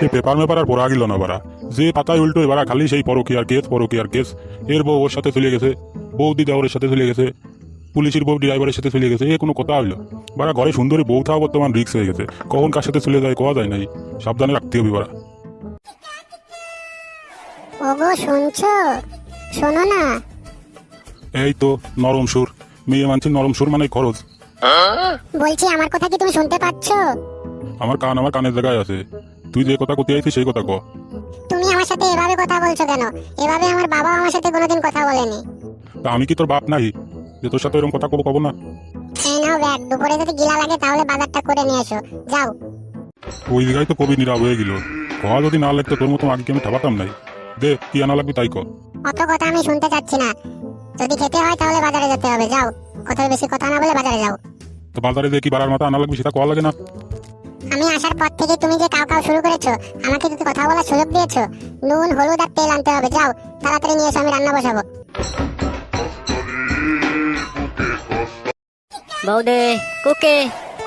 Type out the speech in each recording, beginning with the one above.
এই পেপার মেপার আর পড়া গেল না বারা, যে পাতায় উল্টো এবার খালি সেই পরকীয়ার কেস পরকীয়ার কেস। এর বউ ওর সাথে চলে গেছে, বৌদি দেওয়ারের সাথে চলে গেছে, পুলিশের বউ ড্রাইভারের সাথে চলে গেছে, এ কোনো কথা হইলো? বারা ঘরে সুন্দরী বউ থাও বর্তমান রিক্স হয়ে গেছে, কখন কার সাথে চলে যায় কোয়া যায় নাই, সাবধানে রাখতে হবে বারা। ওগো শুনছো? শোনো না। এই তো নরম সুর, মেয়ে মানছি নরম সুর মানে খরচ। বলছি আমার কথা কি তুমি শুনতে পাচ্ছো? আমার কানের জায়গায় আছে, তুই যে কথা কতে আইছিস সেই কথা ক। তুমি আমার সাথে এভাবে কথা বলছো কেন? এভাবে আমার বাবা আমার সাথে কোনোদিন কথা বলেনি। তা আমি কি তোর বাপ নাই যে তোর সাথে এরকম কথা কব না? এই নাও ব্যাগ, দুপুরে যদি গিলা লাগে তাহলে বাজারটা করে নিয়ে এসো, যাও। ওই জায়গায় তো কবি নীরব হয়ে গেল, কয়া যদি না লাগতো তোর মতো আগে আমি ঠাবাতাম নাই। দে কি আনা লাগবে তাই ক। অত কথা আমি শুনতে চাচ্ছি না, যদি খেতে হয় তাহলে বাজারে যেতে হবে, যাও। কথার বেশি কথা না বলে বাজারে যাও। তো বাজারে যে কি বাড়ার মাথা আনা লাগবে সেটা কয়া লাগে না? আমি আসার পর থেকে তুমি যে কাউ কাউ শুরু করেছো, আমাকে যদি কথা বলার সুযোগ দিয়েছো। নুন হলুদ আর তেল আনতে হবে, যাও তাড়াতাড়ি নিয়ে এসো, আমি রান্না বসাবো। বৌদি, কুকে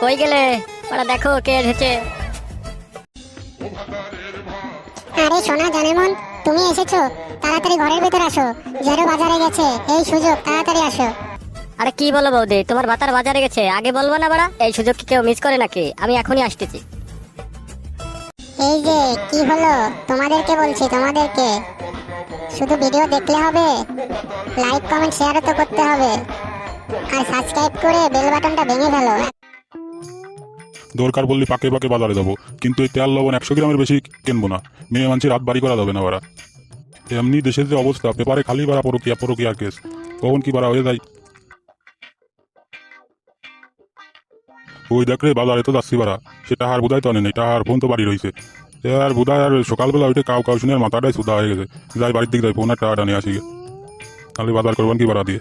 কই গেলে? ওরা দেখো কে এসেছে। আরে সোনা জানেমন, তুমি এসেছো, তাড়াতাড়ি ঘরের ভেতর আসো। জেরো বাজারে গেছে, এই সুযোগ, তাড়াতাড়ি আসো। আরে কি বলো বৌদি, তোমার ভাতার বাজারে গেছে, আগে বলবো না বাড়া? এই সুযোগ কি কেউ মিস করে নাকি? আমি এখনই আসতেছি। এই যে কি হলো, তোমাদেরকে বলছি, তোমাদেরকে। শুধু ভিডিও দেখলে হবে? লাইক কমেন্ট শেয়ারও তো করতে হবে, আর সাবস্ক্রাইব করে বেল বাটনটা ভেঙে ফেলো। দরকার বললি পাকে পাকে বাজারে যাবো, কিন্তু এই তেল লবণ 100 গ্রামের বেশি কিনবো না। মেয়ে মানছি রাত বাড়ি করা যাবে না বারা। এমনি দেশের যে অবস্থা, পেপারে খালি বাড়া পরকিয়ার কেস, কখন কি বাড়া হয়ে যায়। ওই দেখ রে বাজারে তো যাচ্ছি বাড়া, সেটা আর বোধাই তো আনে নেই, টাহার ফোন তো বাড়ি রয়েছে। আর বোধায় আর সকালবেলা ওইটা কাউ কাউ শুনে আর মাথাটাই সুদা হয়ে গেছে, যাই বাড়ির দিকে যাই ফোন আর টাহাটা নিয়ে আসি গে। খালি বাজার করবেন কি বাড়া দিয়ে।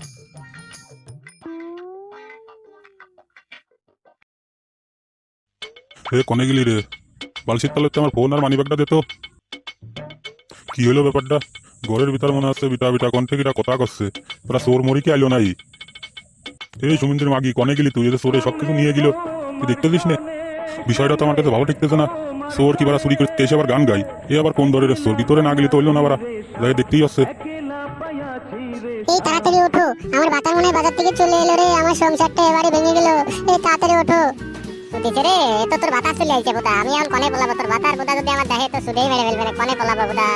হে কনে গেলি রে? বালশির তালে আমার ফোন আর মানি ব্যাগটা দিত। কি হলো ব্যাপারটা? ঘরের ভিতর মনে হচ্ছে বিটা বিটা কণ্ঠে কিটা কথা করছে, তোরা চোর মরি কি আইলো নাই? এই সুমিন্দ্রের মাগি কনে গেলি তুই? যে চোরে সবকিছু নিয়ে গেল, তুই দেখতে দিস না? বিষয়টা তো আমার কাছে ভালো ঠিকতেছে না। চোর কি বারা চুরি করতে এসে আবার গান গাই, এ আবার কোন ধরনের চোর? ভিতরে না গেলে তো হইলো না বারা, যাই দেখতেই আসছে। এই তাড়াতাড়ি ওঠো, আমার বাতার মনে হয় বাজার থেকে চলে এলো রে, আমার সংসারটা এবারে ভেঙে গেল। এই তাড়াতাড়ি ওঠো। উঠিছে রে, এ তো তোর বাতাস চলে আইছে বোধা। আমি এখন কনে পলাবো? তোর বাতার বোধা যদি আমার দেখে তো সুদেই মেরে ফেলবে রে, কনে পলাবো বোধা?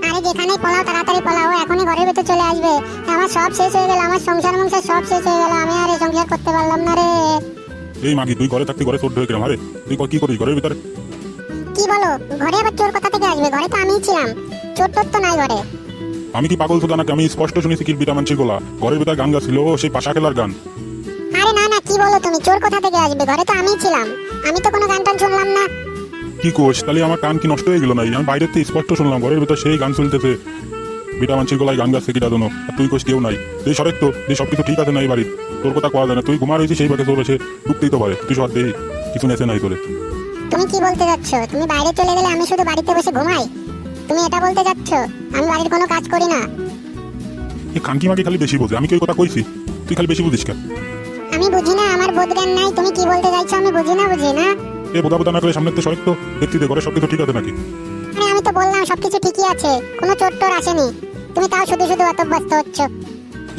আরে যেখানেই পলাও তাড়াতাড়ি পলাও, এখনই ঘরের ভিতর চলে আসবে। আমার সব শেষ হয়ে গেল, আমার সংসার সব শেষ হয়ে গেল, আমি আর এই সংসার করতে পারলাম না রে। এই মাগি তুই ঘরে থাকতে ঘরে চোর ঢুকে গেলাম, আরে তুই কি করিস ঘরের ভিতরে? কি বলো? ঘরে আবার চোর কোথা থেকে আসবে? ঘরে তো আমিই ছিলাম, চোর টোর তো নাই ঘরে। আমি কি পাগল সুদা নাকি? আমি স্পষ্ট শুনেছি কি বিটা মানছির গোলা ঘরের ভিতরে গান গাছিল, সেই পাশা খেলার গান। আরে না না, কি বলো তুমি? চোর কোথা থেকে আসবে? ঘরে তো আমিই ছিলাম, আমি তো কোনো গান টান শুনলাম না। কি কোষ? তাহলে আমার কান কি নষ্ট হয়ে গেল নাই? আমি বাইরের থেকে স্পষ্ট শুনলাম ঘরের ভিতরে সেই গান চলতেছে, বিটা মানছির গলায় গান গাচ্ছে কিটা জানো? আর তুই কোষ কেউ নাই? তুই সরেক তো, তুই সবকিছু ঠিক আছে নাই বাড়ি? তোর কথা কোয়া যায় না, তুই ঘুমা রয়েছিস সেই বাকে চোর এসে ঢুকতেই তো পারে, তুই সব দেই কিছু নেছে নাই তোরে। তুমি কি বলতে যাচ্ছ? তুমি বাইরে চলে গেলে আমি শুধু বাড়িতে বসে ঘুমাই? তুমি এটা বলতে যাচ্ছ? আমি বাড়ির কোনো কাজ করি না? এই খানকি মাকে খালি বেশি বোঝে, আমি কি ওই কথা কইছি? তুই খালি বেশি বুঝিস কেন? আমি বুঝি না, আমার বোধ জ্ঞান নাই। তুমি কি বলতে চাইছো আমি বুঝি না? এ বোধা বোধা না করে সামনে তো সরেক তো, দেখছি দে ঘরে সবকিছু ঠিক আছে নাকি? আরে আমি তো বললাম সবকিছু ঠিকই আছে, কোনো চোর টোর আসেনি। তুমি তাও শুধু শুধু এত ব্যস্ত হচ্ছ।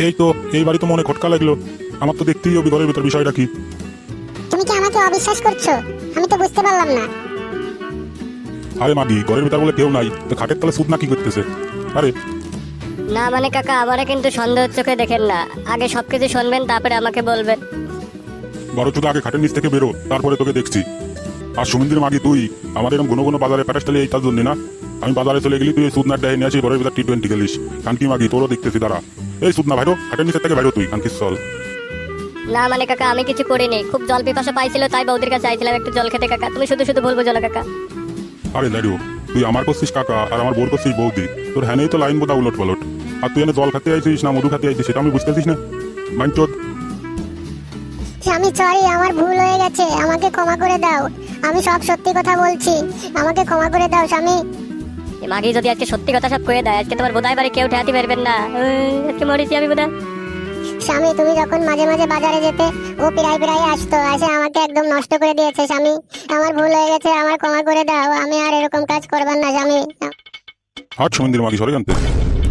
এই তো এই বাড়ি তো মনে খটকা লাগলো, আমার তো দেখতেই হবে ঘরের ভিতর বিষয়টা কি। তুমি কি আমাকে অবিশ্বাস করছো? আমি তো বুঝতে পারলাম না। আরে মাগি ঘরের ভিতর বলে কেউ নাই, তো খাটের তলে সুদ না কি করতেছে? আরে না মানে কাকা, আমারে কিন্তু সন্দেহ চোখে দেখেন না, আগে সবকিছু শুনবেন তারপরে আমাকে বলবেন। বড় চোদা আগে খাটের নিচ থেকে বেরো, তারপরে তোকে দেখছি। আর সুমিন্দ্রের মাগি তুই আমার এরকম কোনো বাজারে প্যাটাস তাহলে এই তার জন্য না? আমি বাজারে চলে গেলি তুই সুদনার ডাহে নিয়ে আসি ঘরের ভিতর T20 খেলিস। কানকি মাগি তোরও দেখতেছি দাঁড়া। এই সুদনা ভাইরো, খাটের নিচের থেকে বাইরো তুই, কানকি চল। না মানে কাকা, আমি কিছু করিনি, খুব জল পিপাসা পাইছিল তাই বৌদির কাছে আইছিলাম একটু জল খেতে কাকা। তুমি শুধু শুধু বলবো জল কাকা। আরে দাঁড়িও, তুই আমার করছিস কাকা আর আমার বোর করছিস বৌদি, তোর হ্যানেই তো লাইন বোধা উলট পালট। আর তুই এনে জল খাতে আইছিস না মধু খাতে আইছিস সেটা আমি বুঝতেছিস না? মাইনচোদ। আমি সরি, আমার ভুল হয়ে গেছে, আমাকে ক্ষমা করে দাও। আমি সব সত্যি কথা বলছি, আমাকে ক্ষমা করে দাও স্বামী। মাগি যদি আজকে সত্যি কথা সব কয়ে দেয়, আজকে তোমার বোধাই বাড়ি কেউ ঠেহাতে পারবেন না। আজকে মরেছি আমি বোধা। স্বামী তুমি যখন মাঝে মাঝে বাজারে যেতে ও প্রায় প্রায় আসতো, এসে আমাকে একদম নষ্ট করে দিয়েছে স্বামী। আমার ভুল হয়ে গেছে, আমার ক্ষমা করে দাও, আমি আর এরকম কাজ করবার না স্বামী। হাট সমন্দির মাগি সরে জানতে,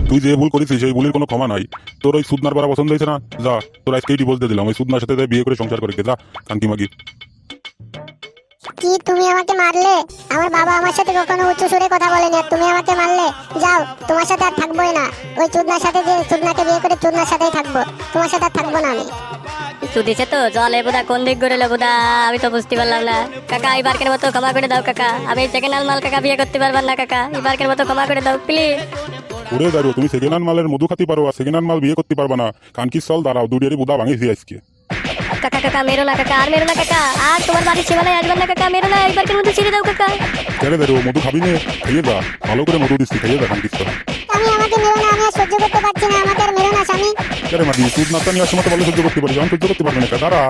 তুই যে ভুল করেছিস সেই ভুলের কোনো ক্ষমা নাই। তোর ওই সুদনার বাড়া পছন্দ হয়েছে না, যা তোর আজকেই ডিভোর্স দিয়ে দিলাম। ওই সুদনার সাথে বিয়ে করে সংসার করে যা কান্তি মাগি। কি তুমি আমাকে মারলে? আমার বাবা আমার সাথে কখনো উচ্চ সুরে কথা বলেনি, আর তুমি আমাকে মারলে। যাও, তোমার সাথে আর থাকবোই না। ওই চুদনার সাথে, যে চুদনাকে বিয়ে করে চুদনার সাথেই থাকবো, তোমার সাথে আর থাকবো না আমি। সুদিছে তো জলে বোধা কোন দিক গড়েলো বোধা, আমি তো বুঝতে পারলাম না। কাকা এবারকের মতো ক্ষমা করে দাও কাকা, আমি সেকেন্ড হ্যান্ড মাল কাকা বিয়ে করতে পারবার না কাকা, এবারকের মতো ক্ষমা করে দাও প্লিজ। ওরে দাঁড়ো, তুমি সেকেন্ড হ্যান্ড মালের মধু খাতে পারো আর সেকেন্ড হ্যান্ড মাল বিয়ে করতে পারবা না। কানকির চল দাঁড়াও, দুডিয়ারি বুদা ভাঙিয়েছি আজকে। কাকা কাকা মেরো না কাকা, আর মেরো না কাকা, আর তোমার বাড়ির সীমানায় আসবেন না কাকা, মেরো না, এবারকের মতো ছেড়ে দাও কাকা। ছেড়ে দাঁড়ো, মধু খাবি নে, খাইয়ে যা, ভালো করে মধু দিচ্ছি, খাইয়ে যা কানকির চল। আমি আমাকে মেরো না, আমি আর সহ্য করতে পারছি না, আমাকে আর মেরো না স্বামী। আরে মাগি, সুদ নাস্তা নিয়ে আসতে বলে সহ্য করতে পারি, আমি সহ্য করতে পারবো না, দাঁড়া।